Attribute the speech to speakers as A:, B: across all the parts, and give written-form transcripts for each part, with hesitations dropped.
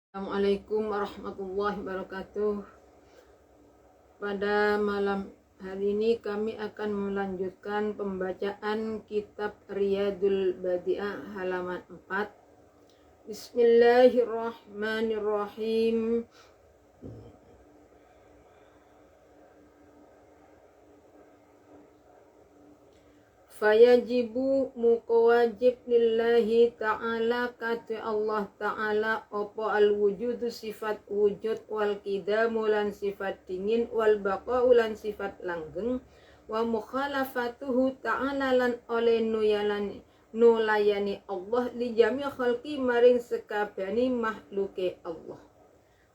A: Assalamualaikum warahmatullahi wabarakatuh. Pada malam hari ini kami akan melanjutkan pembacaan kitab Riyadul Badi'ah halaman 4. Bismillahirrahmanirrahim. Fayajibu muqawajib lillahi ta'ala kata Allah ta'ala opo al-wujudu sifat wujud wal kidamu lan sifat dingin wal baqa'u lan sifat langgeng wa mukhalafatuhu ta'ala lan oleh nulayani Allah li jami khalqi maring sekabani makhluke Allah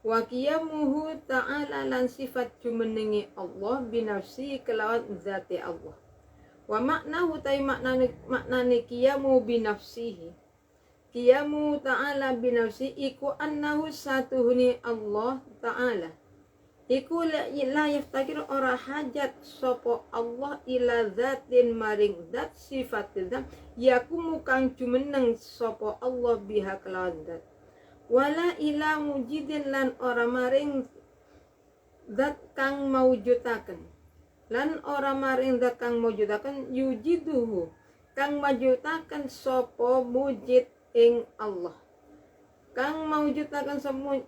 A: wa qiyamuhu ta'ala lan sifat jumenengi Allah binafsi kelawan zati Allah wa maknahu tay maknane qiyamu binafsihi qiyamu ta'ala binafsi iku annahu satuhuni Allah ta'ala iku la yaftakir ora hajat sopo Allah ila zatin maring zat sifat zat yakumu kang jumeneng sopo Allah biha kelawan zat wala ila mujidin lan ora maring zat kang mawujudaken lan ora maring zat kang mawujudaken yujiduhu kang mawujudaken sapa mujid ing Allah kang mawujudaken sapa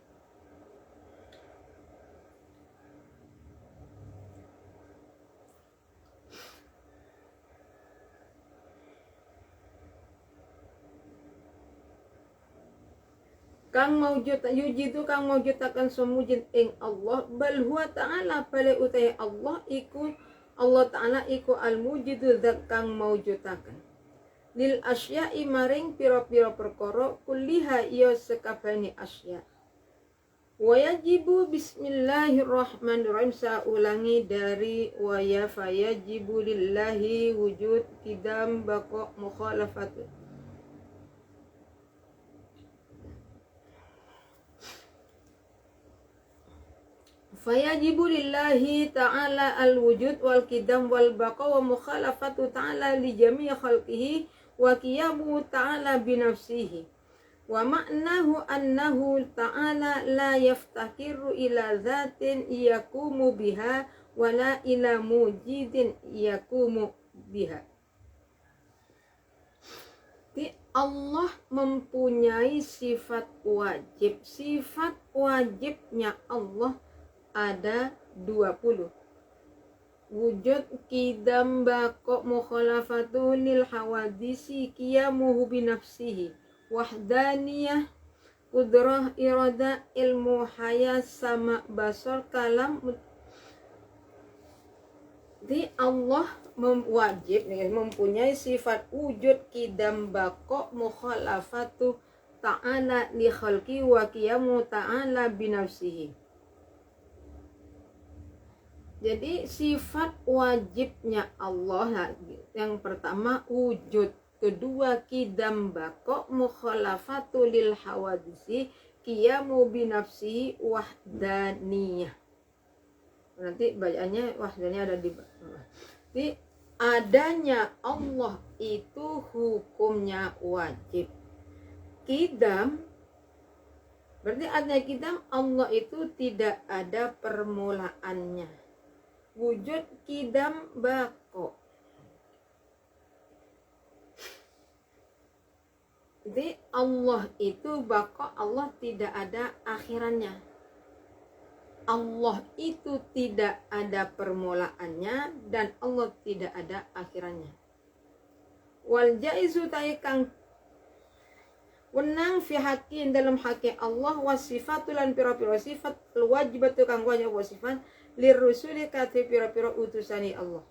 A: kang yujidu kang mawujudaken sumujid ing Allah bal huwa ta'ala bale utai Allah iku Allah ta'ala iku al mujidu zat kang mawujudaken lil asya'i maring pira-pira perkara kulliha ya sekabehane asya wa yajibu bismillahirrahmanirrahim saulangi dari wa ya fayajibu lillahi wujud qidam baqa mukhalafatu fayajibu lillahi ta'ala al-wujud wal qidam wal baqa wa mukhalafatu ta'ala li jami' khalqihi wa qiyamu ta'ala binafsihi wa ma'nahu annahu ta'ala la yaftakiru ila zatin yakumu biha wa la ila mujidin yakumu biha. Allah mempunyai sifat wajib. Sifat wajibnya Allah ada 20. Wujud qidam baqa mukhalafatu lil hawadisi qiyamuhu binafsihi wahdaniyah qudrah irada ilmu haya sama basar kalam. Di Allah wajib mempunyai sifat wujud qidam baqa mukhalafatu ta'ala li khalqi wa qiyamu ta'ala binafsihi. Jadi sifat wajibnya Allah yang pertama wujud, kedua qidam baqa mukhalafatu lil hawadisi qiyamu binafsihi wahdaniyah. Nanti bacaannya wahdaniyah ada di bawah. Jadi adanya Allah itu hukumnya wajib. Qidam berarti adanya qidam Allah itu tidak ada permulaannya. Wujud qidam baqa. Jadi Allah itu baqa, Allah tidak ada akhirannya. Allah itu tidak ada permulaannya dan Allah tidak ada akhirannya. Wal jaizu taikang wenang fi haqqin dalam haqqi Allah wasifatulan pira-pira sifat wajibatu kang wajib wasifat lirrusuli kate pira-pira utusani Allah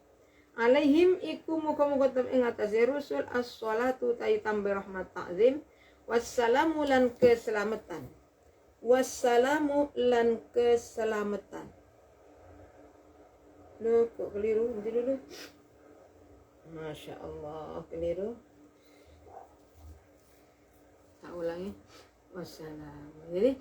A: alaihim iku muga-muga ing atase rusul as-shalatu ta'i tambah rahmat ta'zim wassalamu lan keselamatan wassalamu lan keselamatan. Loh kok keliru nanti dulu. Masya Allah keliru. Tak ulangi. Wassalam. Jadi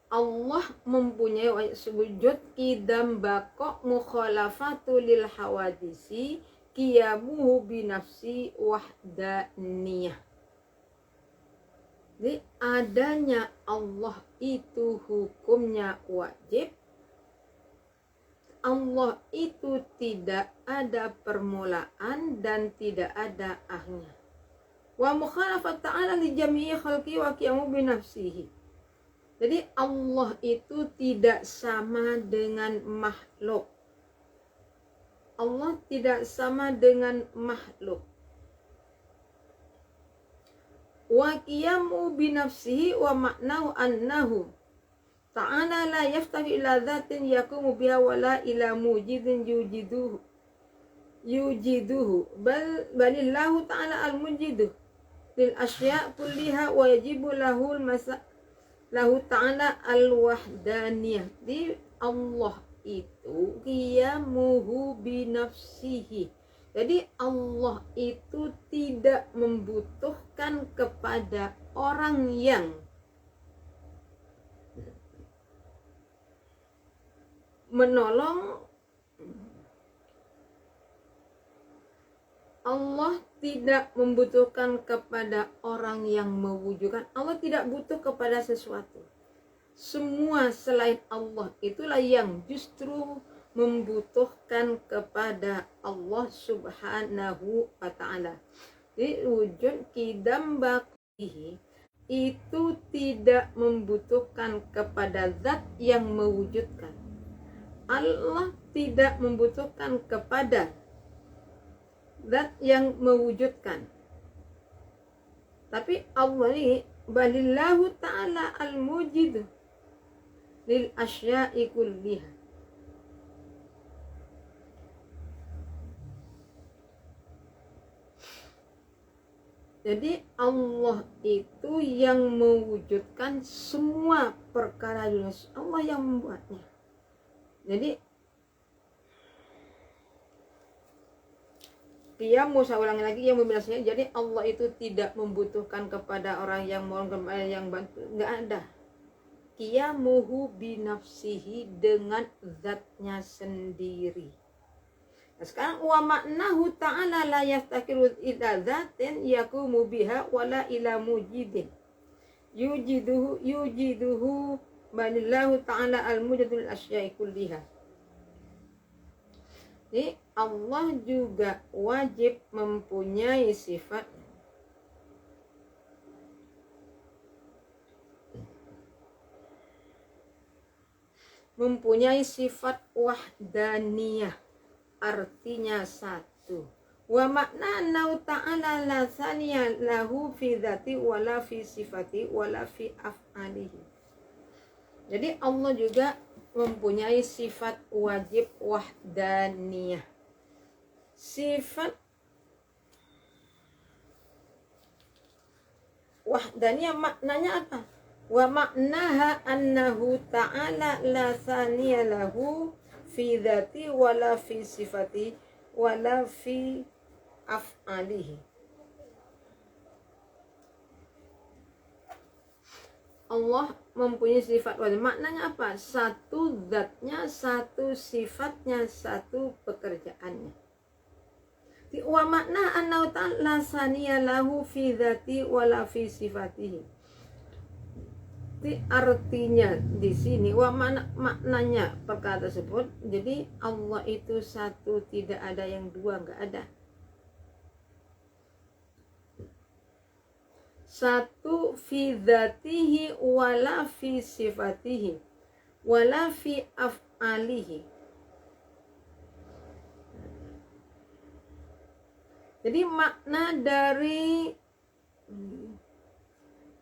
A: Allah mempunyai wujud qidam baqa mukhalafatu lil hawadisi qiyamuhu binafsi wahdaniyah. Jadi adanya Allah itu hukumnya wajib. Allah itu tidak ada permulaan dan tidak ada akhirnya. Wa mukhalafat ta'ala li jami'i khalqi wa qiyamu bi nafsihi. Jadi Allah itu tidak sama dengan makhluk. Allah tidak sama dengan makhluk. Wa qiyamu bi nafsihi wa ma'nahu annahu ta'ala la yaftahu ila dhatin yakumu biha wa la ila mujidin yujiduhu balillahu ta'ala al-mujidu lil asya' kulliha wa yajibu lahu ta'ala al-wahdaniyah. Di Allah itu qiyamuhu bi nafsihi. Jadi Allah itu tidak membutuhkan kepada orang yang menolong. Allah tidak membutuhkan kepada orang yang mewujudkan. Allah tidak butuh kepada sesuatu. Semua selain Allah itulah yang justru membutuhkan kepada Allah subhanahu wa ta'ala. Jadi wujud qidam baqihi itu tidak membutuhkan kepada zat yang mewujudkan. Allah tidak membutuhkan kepada zat yang mewujudkan. Tapi Allah ini balillahu ta'ala al-mujid lil asya'i kulliha. Jadi Allah itu yang mewujudkan semua perkara dunia. Allah yang membuatnya. Jadi qiyamu, saya ulangi lagi yang membebasnya. Jadi Allah itu tidak membutuhkan kepada orang yang mohon kepada yang bantu. Enggak ada. Qiyamuhu binafsihi, dengan zatnya sendiri. Nah, sekarang wa maknahu ta'ala la yaftakiru ila zatin yakumu biha wala ila mujidin yujiduhu balillahu ta'ala al-mujidul asya'i kulliha. Jadi Allah juga wajib mempunyai sifat wahdaniyah, artinya satu. Wa makna annahu ta'ala la thaniya lahu fi dzati wala fi sifati wala fi af'alihi. Jadi Allah juga mempunyai sifat wajib wahdaniyah. Sifat wahdaniyah maknanya apa? Wa maknaha annahu ta'ala la thaniya lahu fi dzati wala fi sifati wala fi af'alihi. Allah mempunyai sifat wajib. Maknanya apa? Satu zatnya, satu sifatnya, satu pekerjaannya. Wa makna annahu ta'ala saniya lahu fi dzati wala fi sifatihi. Artinya di sini maknanya perkara tersebut. Jadi Allah itu satu, tidak ada yang dua, enggak ada. Satu fi dzatihi wala fi sifatihi wala fi af'alihi. Jadi makna dari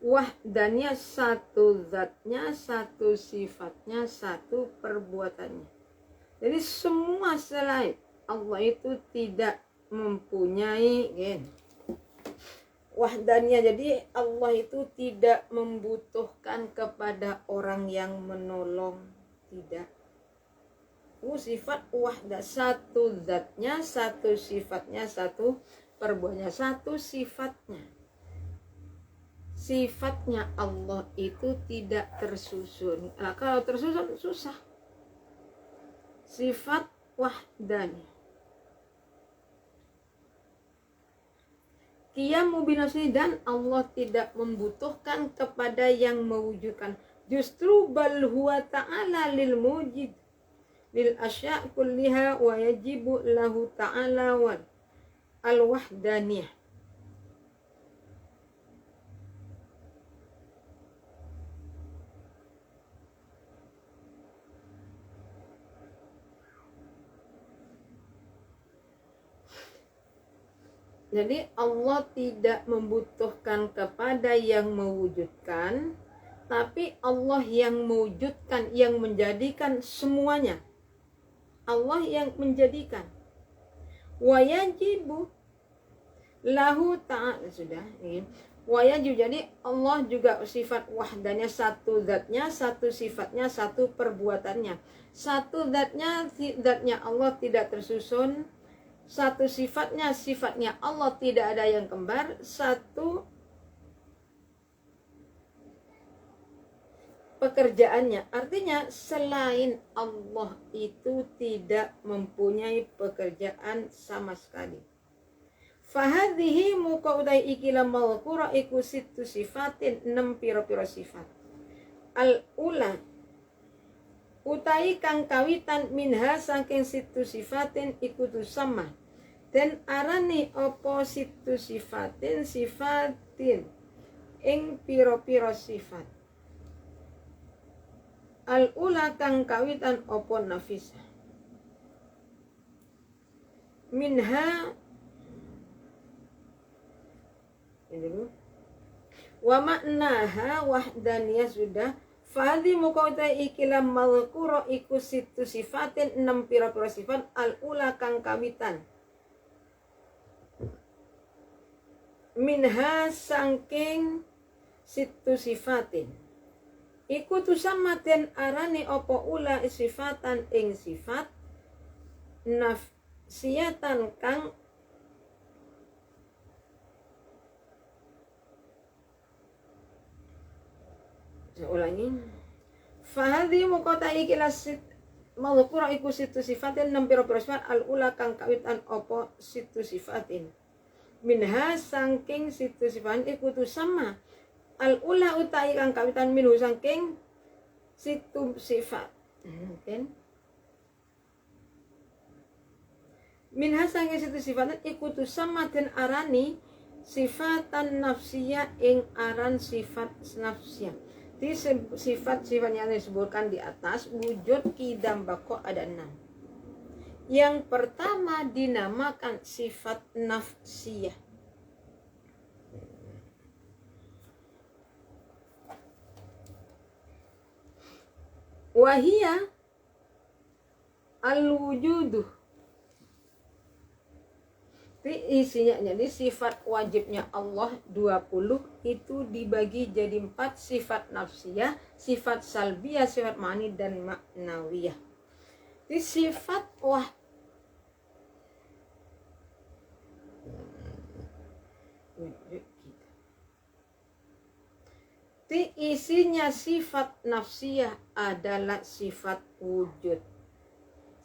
A: wahdannya, satu zatnya, satu sifatnya, satu perbuatannya. Jadi semua selain Allah itu tidak mempunyai wahdannya. Jadi Allah itu tidak membutuhkan kepada orang yang menolong, tidak. Sifat wahdah, satu zatnya, satu sifatnya, satu perbuatannya, satu sifatnya. Sifatnya Allah itu tidak tersusun. Nah, kalau tersusun susah. Sifat wahdaniyah. qiyamu binafsihi, dan Allah tidak membutuhkan kepada yang mewujudkan. Justru bal huwa ta'ala lil mujid lil asya' kulliha wa yajibu lahu ta'ala wal al-wahdaniyah. Jadi Allah tidak membutuhkan kepada yang mewujudkan, tapi Allah yang mewujudkan, yang menjadikan semuanya. Allah yang menjadikan. Wa yajibu lahu ta'ala, sudah ini. Wa yajibu, jadi Allah juga sifat wahdanya, satu zatnya, satu sifatnya, satu perbuatannya. Satu zatnya Allah tidak tersusun. Satu sifatnya Allah tidak ada yang kembar. Satu pekerjaannya, artinya selain Allah itu tidak mempunyai pekerjaan sama sekali. Fahadhihi muqaudai ikilam malkura iku situ sifatin, 6 piro-piro sifat. Al-ula utai kang kawitan minha saking situ sifatin ikutu sama, dan arani opo situ sifatin ing piro-piro sifat. Al-ula kang kawitan opo nafisah minha ini dulu. Wa maknaha wahdaniyah, sudah. Fadhi mukauta ikilam malkuro iku situ sifatin, 6 pira-pira sifat. Al-ula kang kawitan minha sangking situ sifatin iku tusamaten arani opo ula sifatan ing sifat nafsiyatan kang saya ulangi. Fahadhi mukota ikilas malukura iku situ sifatin, 6 pira-pira sifat. Al-ula kang kawitan opo situ sifatin minha sangking situ sifatin iku tusama. Al-ula utai kang kawitan minhu sangking situ sifat. Minha sangking situ sifatin iku tusama den arani sifatan nafsiyah ing aran sifat nafsiyah. Di sifat-sifat yang disebutkan di atas, wujud, qidam, baqo ada 6. Yang pertama dinamakan sifat nafsiyah. Wahia al-wujuduh. Isinya, jadi sifat wajibnya Allah 20 itu dibagi jadi 4 sifat nafsiyah, sifat salbiyah, sifat ma'ani, dan maknawiyah. Di sifat isinya sifat nafsiyah adalah sifat wujud.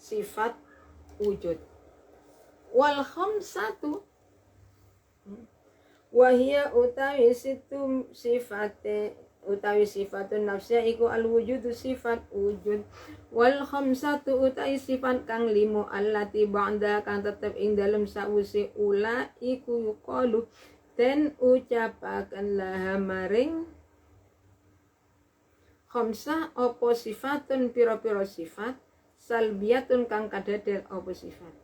A: Sifat wujud. Wal khamsatu wahia utawi situ sifate utawi sifatun nafsiyah iku al wujudu sifat wujud. Wal khamsatu utawi sifat kang 5 allati ba'da kang tetep ing dalem sawise ula iku yuqalu den ucapaken laha maring khamsah opo sifatun pira-pira sifat salbiyatun kang kadader opo sifat.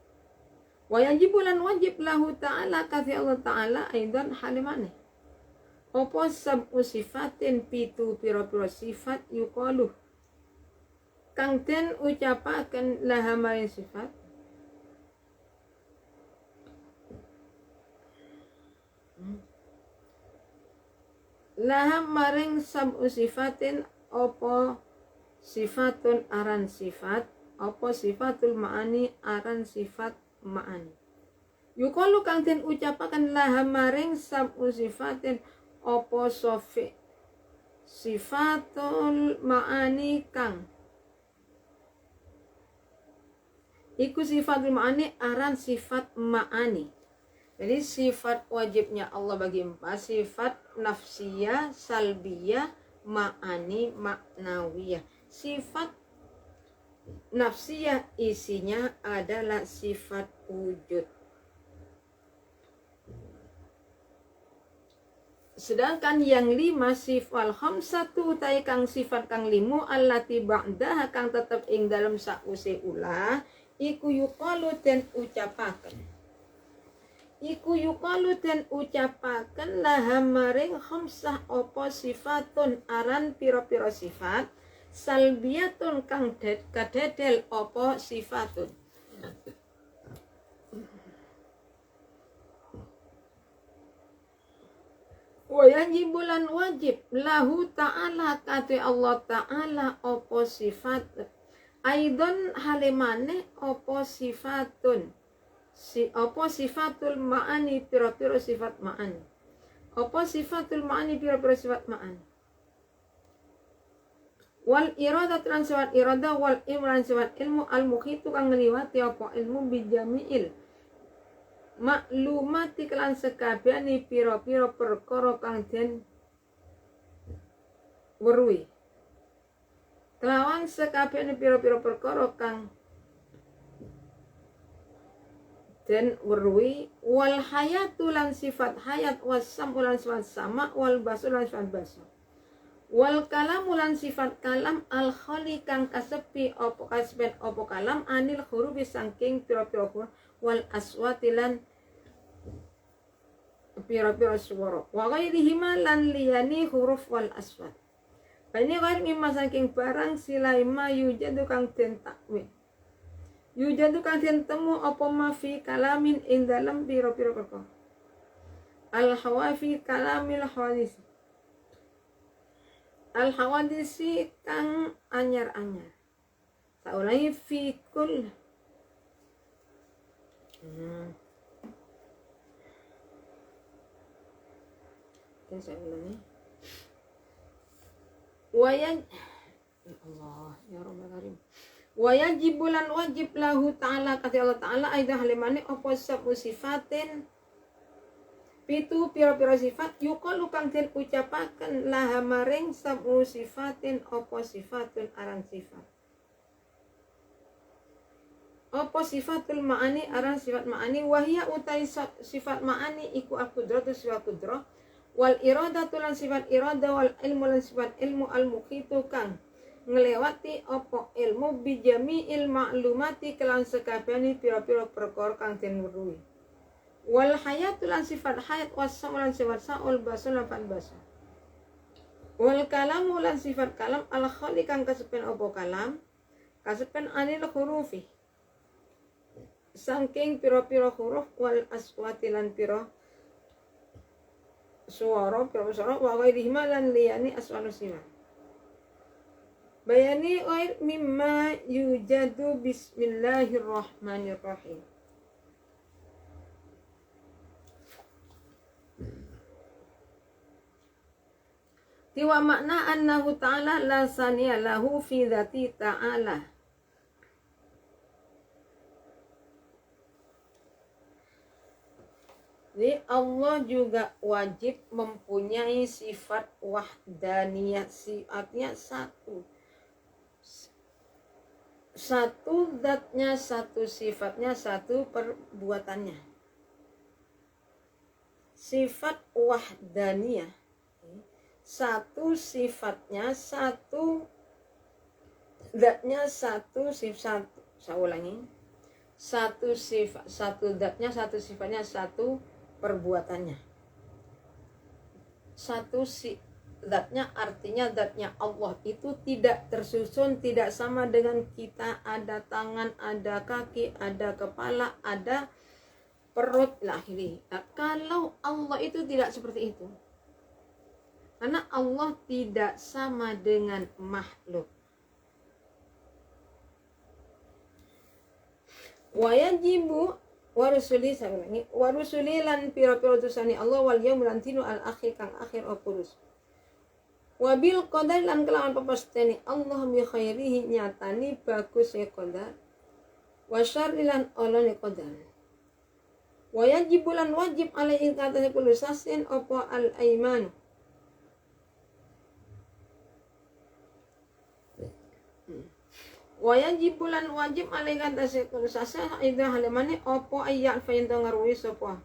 A: Wa yajibulan wajib lahu ta'ala kafi Allah ta'ala aidan halimane opo sab'u sifatin pitu pira-pira sifat yuqalu kang den ucapaken laha maring sifat laha maring sab'u sifatin opo sifatun aran sifat opo sifatul ma'ani aran sifat ma'ani. Yuqalu kang den ucapaken laha maring sab'u sifatin opo sofi sifatul ma'ani kang iku sifatul ma'ani aran sifat ma'ani. Jadi sifat wajibnya Allah bagi 4, sifat nafsiyah, salbiyah, ma'ani, maknawiyah. Sifat nafsiyah isinya adalah sifat wujud. Sedangkan yang 5 sifat khamsatu tai kang sifat kang 5 allati ba'daha kang tetep ing dalam sause ulah iku yuqalu den ucapaken. Iku yuqalu den ucapaken laha maring khamsah apa sifatun aran pira-pira sifat salbiyatun kang kadedel apa sifatun. Wajibulan wajib lahu ta'ala kate Allah ta'ala opo sifat aidon halimane opo sifatun opo sifatul ma'ani pira-pira sifat ma'ani opo sifatul ma'ani pira-pira sifat ma'ani wal irada lan sifat irada wal imran sifat ilmu al mukhitu kang ngliwati opo ilmu bijamiil maklumati kelan sekabehane pira-pira perkara kang den weruhi kelawan sekabehane pira-pira perkara kang den weruhi wal hayatu lan sifat hayat wasam lan sifat sama wal basar lan sifat basar wal kalam lan sifat kalam al khali kang kasepi apa kasben apa kalam anil hurufi saking pira-pira huruf wal aswati lan pira-pira suara wa ghairihima lan liyani huruf wal aswat bani ghair mimma saking barang silaima yujadu kang den takwil yujadu kang den temu apa ma fi kalamin ing dalam pira-pira perkara al hawafi kalamil hadis al hawadisi kang anyar-anyar saulangi fi kul saya ulangi wayan Allah ya Rabbal Karim wajibulan wajib lahu ta'ala kata Allah ta'ala aidah halimane apa sabu sifatin pitu pira-pira sifat yuqalu kang den ucapaken laha maring sabu sifatin apa sifatun aran sifat apa sifatul ma'ani aran sifat ma'ani wahia utai sifat ma'ani iku al-qudratu sifat qudrah wal irada tulan sifat irada wal ilmu lan sifat ilmu al mukhitu kang ngelewati opo ilmu bijamiil maklumati kelan sekabehane pira-pira perkara kang den weruhi wal hayatu lan sifat hayat wasam lan sifat saul basal lan basal wal kalamu lan sifat kalam al khali kang kasepen opo kalam kasepen anil hurufi saking pira-pira huruf wal aswati lan pira suara pira-pira wa ghairihima lan liyani aswanu sifat bayani ghair mimma yujadu bismillahirrahmanirrahim tiwa makna annahu ta'ala la saniya lahu fi dzati ta'ala jadi Allah juga wajib mempunyai sifat wahdaniyah sifatnya satu zatnya satu sifatnya satu perbuatannya sifat wahdaniyah satu sifatnya satu zatnya satu sifat saya ulangi satu sifat satu zatnya satu sifatnya satu perbuatannya satu zatnya artinya zatnya Allah itu tidak tersusun tidak sama dengan kita ada tangan ada kaki ada kepala ada perut lahiri nah, kalau Allah itu tidak seperti itu karena Allah tidak sama dengan makhluk wajibu warusuli sabangi warusuli lan pira-pira utusane Allah wal yaumil antinu al akhir kang akhir opurus wabil qadar lan kelawan pepesteni Allah bi khairihi nyatani bagus ya qadar wa syarri lan olone qadar Wajib bulan wajib alaihi kata kullu sasin apa al aiman. Wajib bulan wajib alaihi kata kullu sasin ida halimane apa ayat fa ento ngarui sapa.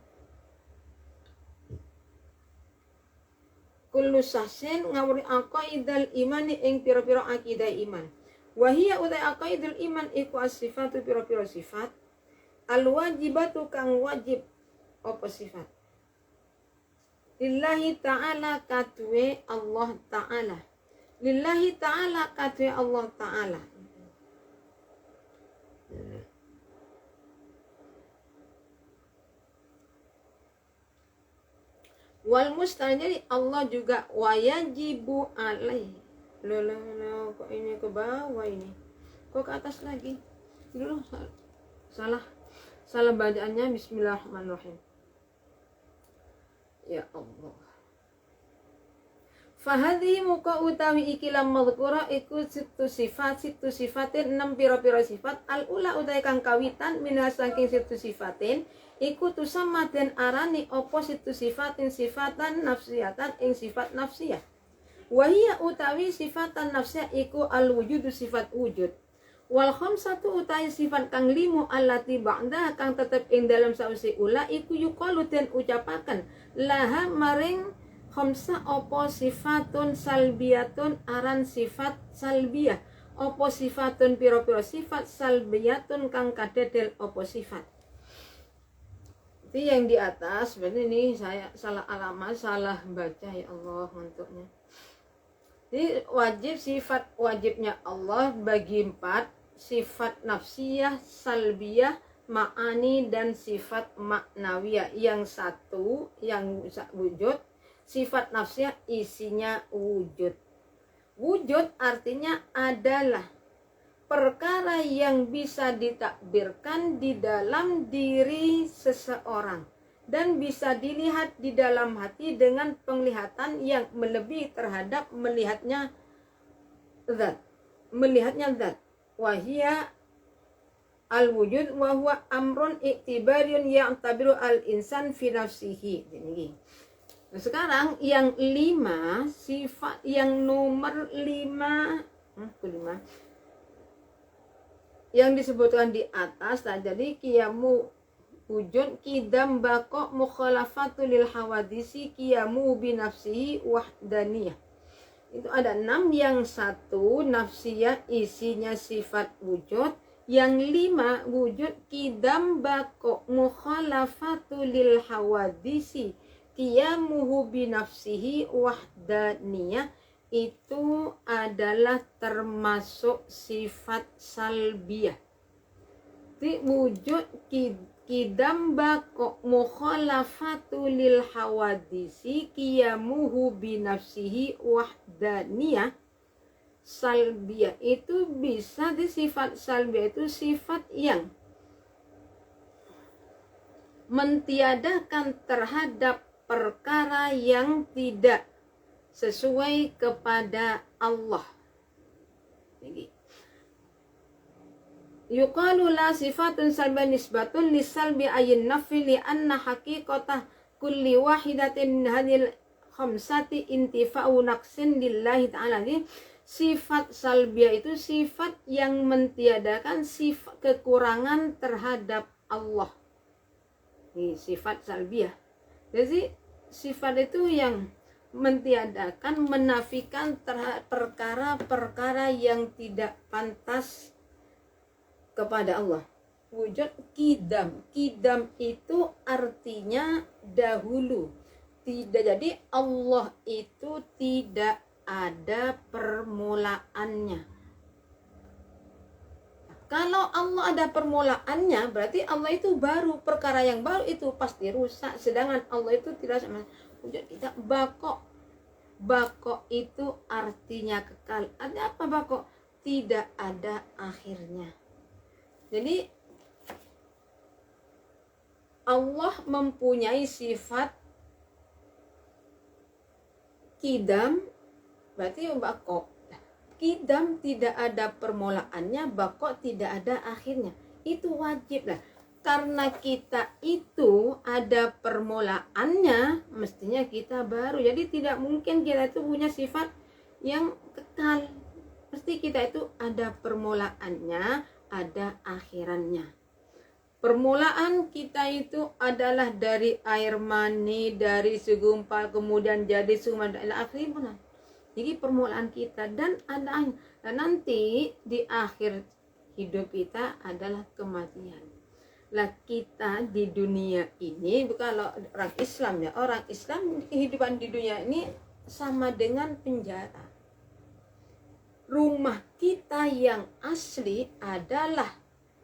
A: Kullu sasin ngawuri aqaidal imani ing pira-pira akidah iman. Wahia utai aqaidul iman iku as-sifatu pira-pira sifat. Al-wajibatu kang wajib apa sifat. Lillahi ta'ala katwe Allah ta'ala. Lillahi ta'ala katwe Allah ta'ala. Wal mustajari Allah juga wajibu alaih. Loh, kok ini ke bawah ini? Kok ke atas lagi? Dulu salah bacaannya. Bismillahirrahmanirrahim. Ya Allah. Fahadhi muka utawi ikilam madhkura iku situ sifatin 6 pira-pira sifat al ula utai kang kawitan minas saking situ sifatin iku tusamma den arani apa situ sifatan nafsiyatan ing sifat nafsiyah. Wahia utawi sifatan nafsiyah iku al wujudu sifat wujud. Wal khamsatu utawi sifat kang limu allati ba'da kang tetep ing dalam sausi ula iku yuqalu den ucapaken laha maring khamsa apa sifatun salbiyatun aran sifat salbiyah apa sifatun pira-pira sifat salbiyatun kang kadadel apa sifat. Itu yang di atas berarti ini saya salah alamat, salah baca ya Allah ngantuknya. Jadi wajib sifat wajibnya Allah bagi 4 sifat nafsiyah, salbiyah, ma'ani dan sifat maknawiyah. Yang satu yang wujud sifat nafsiyah isinya wujud. Wujud artinya adalah perkara yang bisa ditakbirkan di dalam diri seseorang dan bisa dilihat di dalam hati dengan penglihatan yang melebihi terhadap melihatnya zat. Wahia al-wujud wa huwa amrun i'tibariyun ya'tabiru al-insan fi nafsihi. Nah, sekarang yang 5 sifat yang nomor 5 yang disebutkan di atas tadi kiamu wujud kidam bako mukhalafatul lil hawadisi kiamu binafsihi wahdaniyah. Itu ada 6. Yang satu nafsiyah isinya sifat wujud. Yang 5 wujud kidam bako mukhalafatul lil hawadisi qiyamuhu binafsihi wahdaniyah itu adalah termasuk sifat salbiyah. Di wujud kidam bako mukhalafatu lil hawadisi qiyamuhu binafsihi wahdaniyah. Salbiyah itu bisa di sifat salbiyah itu sifat yang mentiadakan terhadap perkara yang tidak sesuai kepada Allah. Yuqalu la sifatun salbiyah nisbatun lisalbi ayin nafi li anna haqiqatah kulli wahidatin min hadhil khamsati intifa'u naqsin lillahi ta'ala. Sifat salbiyah itu sifat yang mentiadakan sifat kekurangan terhadap Allah. Ini sifat salbiyah. Jadi sifat itu yang mentiadakan, menafikan perkara-perkara yang tidak pantas kepada Allah. Wujud kidam. Kidam itu artinya dahulu. Tidak, jadi Allah itu tidak ada permulaannya. Kalau Allah ada permulaannya, berarti Allah itu baru. Perkara yang baru itu pasti rusak. Sedangkan Allah itu tidak sama. Wujud tidak bako. Bako itu artinya kekal. Ada apa bako? Tidak ada akhirnya. Jadi Allah mempunyai sifat kidam, berarti bako. Kidam tidak ada permulaannya, bako tidak ada akhirnya. Itu wajib lah. karena kita itu ada permulaannya, mestinya kita baru. Jadi tidak mungkin kita itu punya sifat yang kekal. Mesti kita itu ada permulaannya, ada akhirannya. Permulaan kita itu adalah dari air mani, dari segumpal, kemudian jadi segumpal, akhirnya. Jadi permulaan kita dan ada, dan nanti di akhir hidup kita adalah kematian. Lah kita di dunia ini, kalau orang Islam ya, orang Islam kehidupan di dunia ini sama dengan penjara. Rumah kita yang asli adalah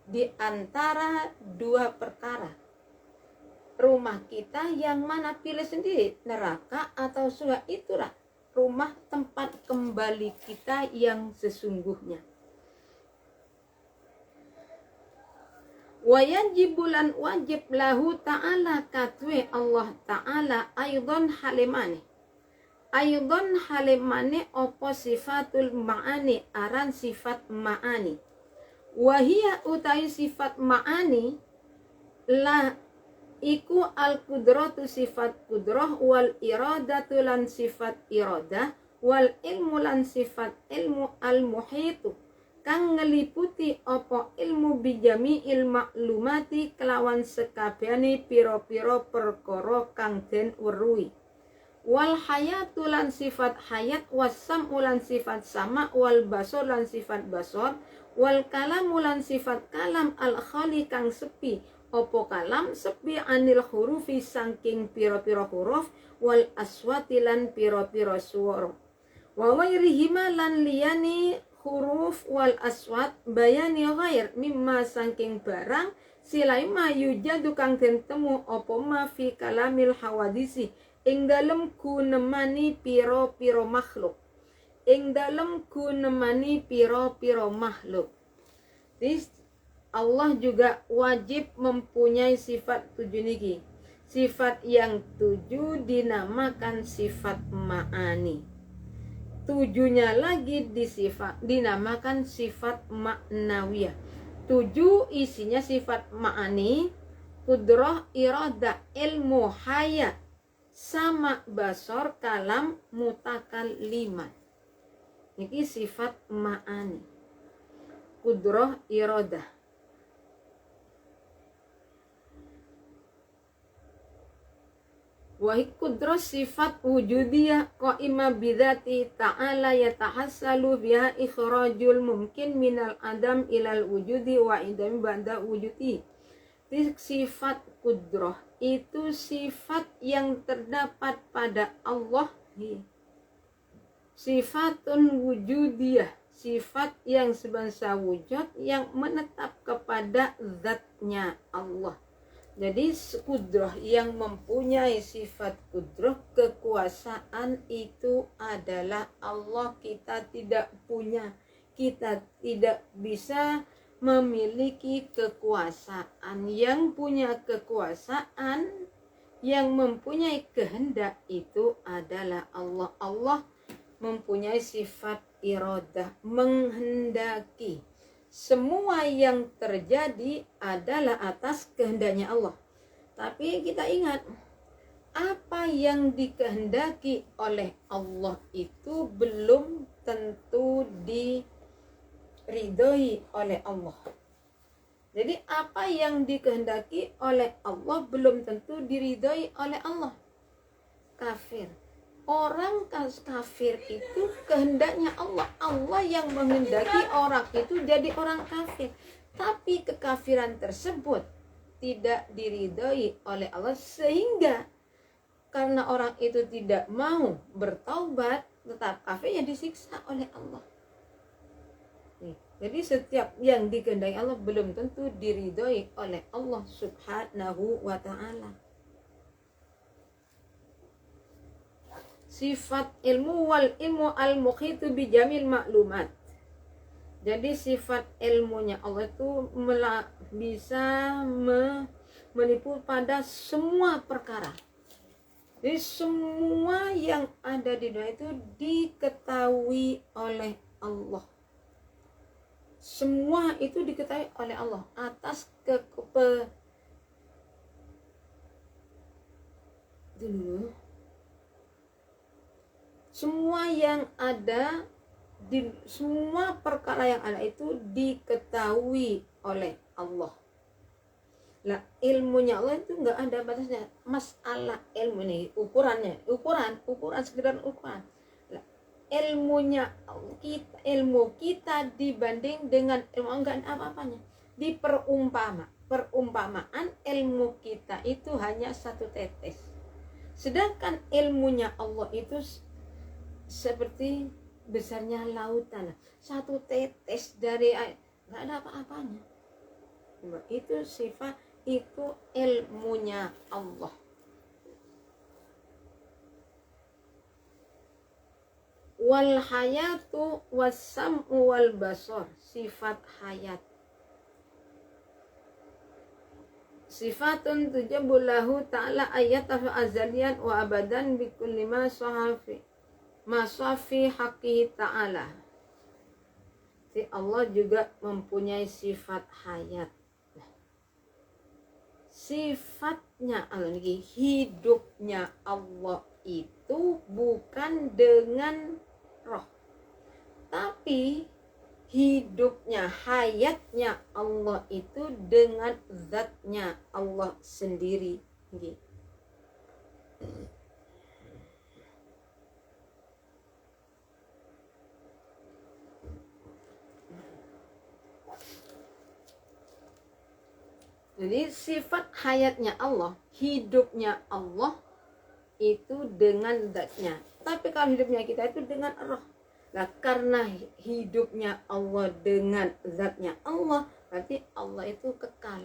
A: di antara dua perkara. Rumah kita yang mana, pilih sendiri, neraka atau surga. Itulah rumah tempat kembali kita yang sesungguhnya. Wajibulan wajib lahu ta'ala katwe Allah ta'ala aydon halimani. Aydon halimani opo sifatul ma'ani, aran sifat ma'ani. Wahia utai sifat ma'ani la iku al kudratu sifat kudrah, wal iradatu lan sifat iradah, wal ilmu lan sifat ilmu, al muhitu kang ngeliputi opo ilmu bijami maklumati kelawan sekabehane piro-piro perkara kang den weruhi, wal hayatu lan sifat hayat, wasam ulan sifat sama, wal basor lan sifat basor, wal kalam ulan sifat kalam, al khali kang sepi opo kalam sepi anil hurufi saking piro-piro huruf, wal aswati lan piro-piro swara, wa wairihima lan liyani huruf wal aswat bayani ghair mimma saking barang silaima yujadu kang den temu opo ma fi kalamil hawadisi ing dalem kunemani piro-piro makhluk, ing dalem kunemani piro-piro makhluk. Allah juga wajib mempunyai sifat 7 niki. Sifat yang 7 dinamakan sifat ma'ani. 7-nya lagi dinamakan sifat ma'nawiyah. 7 isinya sifat ma'ani, kudrah, iradah, ilmu, hayat, sama, basor, kalam, mutakallimat. Ini sifat ma'ani. Kudrah, iradah. Wahid kudrah sifat wujudiyah qaimah bidzati ta'ala yatahassalu biha ikhrajul mumkin minal adam ilal wujudi wa idam ba'da wujudi. Sifat kudrah itu sifat yang terdapat pada Allah. Sifatun wujudiyah, sifat yang sebangsa wujud yang menetap kepada zatnya Allah. Jadi kudrah yang mempunyai sifat kudrah, kekuasaan itu adalah Allah. Kita tidak punya, kita tidak bisa memiliki kekuasaan. Yang punya kekuasaan, yang mempunyai kehendak itu adalah Allah. Allah mempunyai sifat iradah, menghendaki. Semua yang terjadi adalah atas kehendaknya Allah. Tapi kita ingat, apa yang dikehendaki oleh Allah itu belum tentu diridhoi oleh Allah. Jadi apa yang dikehendaki oleh Allah belum tentu diridhoi oleh Allah. Kafir. Orang kafir itu kehendaknya Allah. Allah yang menghendaki orang itu jadi orang kafir. Tapi kekafiran tersebut tidak diridhoi oleh Allah, sehingga karena orang itu tidak mau bertaubat, tetap kafir, ya disiksa oleh Allah. Jadi setiap yang dikehendaki Allah belum tentu diridhoi oleh Allah Subhanahu wa ta'ala. Sifat ilmu wal ilmu al-muhitu bi jamil maklumat. Jadi sifat ilmunya Allah itu bisa menipu pada semua perkara. Jadi semua yang ada di dunia itu diketahui oleh Allah. Semua itu diketahui oleh Allah atas itu dulu. Semua yang ada di semua perkara yang ada itu diketahui oleh Allah. Lah ilmunya Allah itu nggak ada batasnya. Masalah ilmu ini ukuran sekedar ukuran. Lah, ilmu kita dibanding dengan ilmu enggak ada apa-apanya. Di perumpamaan ilmu kita itu hanya satu tetes. Sedangkan ilmunya Allah itu seperti besarnya lautan, satu tetes dari air, nggak ada apa-apanya. Itu sifat, itu ilmunya Allah. Wal hayatu wassam'u wal basar, sifat hayat. Sifatun tujabullahu ta'ala ayatahu azalian wa abadan bikulli ma safi haqqihi ta'ala. Jadi Allah juga mempunyai sifat hayat. Sifatnya Allah, hidupnya Allah itu bukan dengan roh, tapi hidupnya, hayatnya Allah itu dengan zatnya Allah sendiri. Jadi sifat hayatnya Allah, hidupnya Allah itu dengan zatnya. Tapi kalau hidupnya kita itu dengan roh. Nah, karena hidupnya Allah dengan zatnya Allah, berarti Allah itu kekal.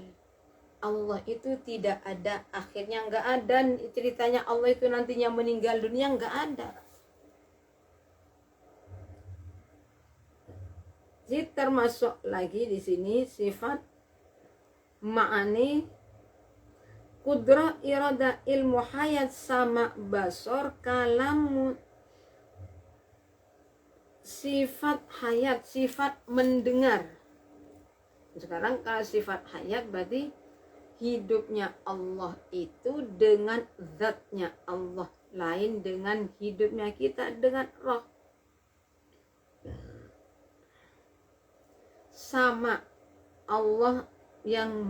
A: Allah itu tidak ada akhirnya, nggak ada ceritanya Allah itu nantinya meninggal dunia, nggak ada. Jadi termasuk lagi di sini sifat ma'ani kudrah irada ilmu hayat sama basor kalamu, sifat hayat, sifat mendengar. Sekarang kalau sifat hayat berarti hidupnya Allah itu dengan zatnya Allah, lain dengan hidupnya kita dengan roh. Sama Allah yang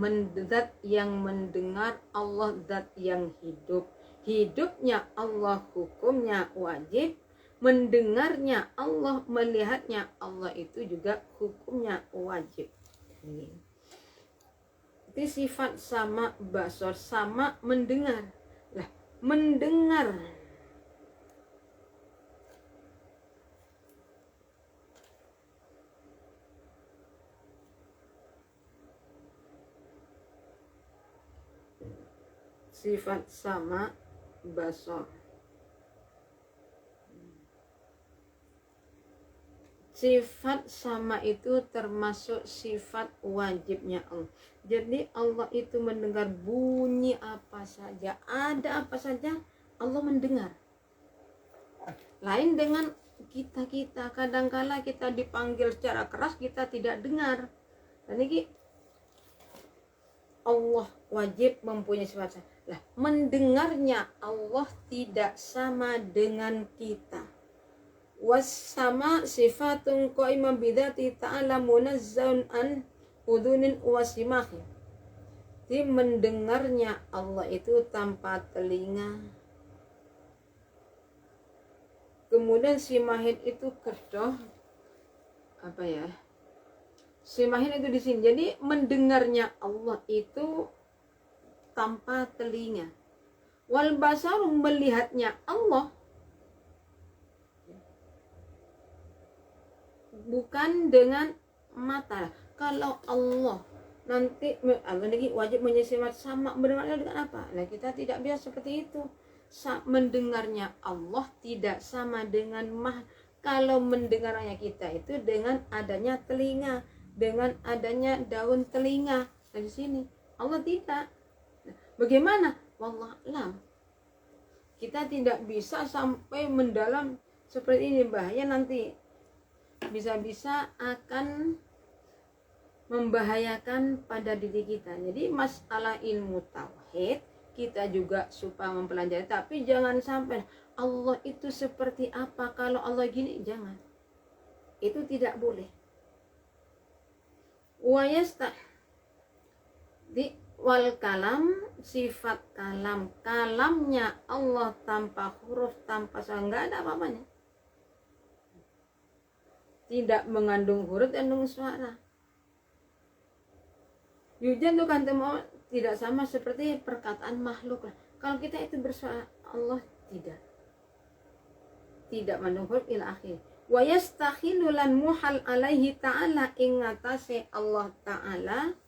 A: zat yang mendengar, Allah zat yang hidup. Hidupnya Allah hukumnya wajib, mendengarnya Allah, melihatnya Allah itu juga hukumnya wajib. Itu sifat sama basor, sama mendengar. Lah, mendengar sifat sama basor. Sifat sama itu termasuk sifat wajibnya Allah. Jadi Allah itu mendengar bunyi apa saja, ada apa saja Allah mendengar. Lain dengan kita kadangkala kita dipanggil secara keras kita tidak dengar. Dan ini Allah wajib mempunyai sifat. Lah, mendengarnya Allah tidak sama dengan kita. Was-sama sifatun qaimah bidzati ta'ala munazzahun an udunin wasimahin. Jadi mendengarnya Allah itu tanpa telinga. Kemudian simahin itu kedoh apa ya? Simahin itu di sini. Jadi mendengarnya Allah itu tanpa telinga. Wal basar, melihatnya Allah bukan dengan mata. Kalau Allah nanti wajib menyifat sama, mendengarnya dengan apa? Nah, kita tidak bisa seperti itu. Mendengarnya Allah tidak sama dengan kalau mendengarnya kita itu dengan adanya telinga, dengan adanya daun telinga. Nah, di sini Allah tidak. Bagaimana? Wallah alam. Kita tidak bisa sampai mendalam seperti ini, bahaya nanti. Bisa-bisa akan membahayakan pada diri kita. Jadi masalah ilmu tauhid kita juga supaya mempelajari. Tapi jangan sampai Allah itu seperti apa, kalau Allah gini, jangan. Itu tidak boleh. Wal kalam, sifat kalam, kalamnya Allah tanpa huruf, tanpa soal, nggak ada apa-apanya, tidak mengandung huruf dan mengandung suara. Yujan tuh kan tidak sama seperti perkataan makhluk. Kalau kita itu bersuara, Allah tidak mengandung huruf ila akhir. Wa yastakhilu lan muhal alaihi ta'ala ing ngatasé Allah ta'ala,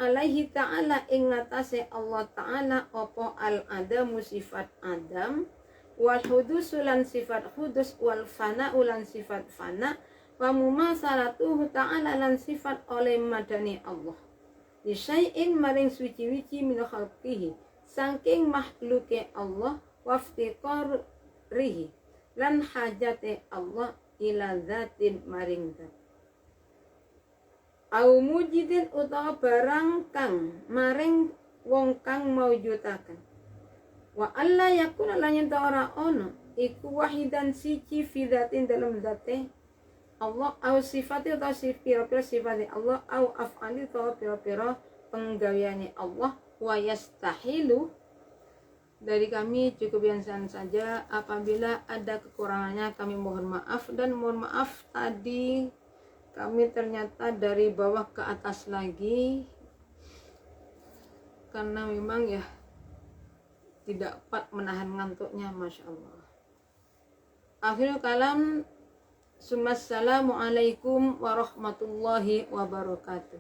A: alaihi ta'ala ing ngatasé Allah ta'ala apa al adamu sifat adam, wal hudusu lan sifat hudus, wal fana ulan sifat fana, wa mumasalatuhu ta'ala lan sifat oleh madani Allah disyai'in maring suci-wici min khalqihi saking makhluke Allah, waftiqarihi lan hajate Allah ila zatin maring zat, au mujidin utawa barang kang maring wong kang maujudaken, wa alla yakuna lan yen ora ono iku wahidan siji fi zatin dalam zate Allah, au sifati atau pira-pira sifati Allah, au af'ali atau pira-pira penggaweane Allah. Wa yastahilu, dari kami cukup yang saja. Apabila ada kekurangannya kami mohon maaf, dan mohon maaf tadi kami ternyata dari bawah ke atas lagi karena memang ya tidak kuat menahan ngantuknya, Masya Allah. Akhirul kalam, assalamualaikum warahmatullahi wabarakatuh.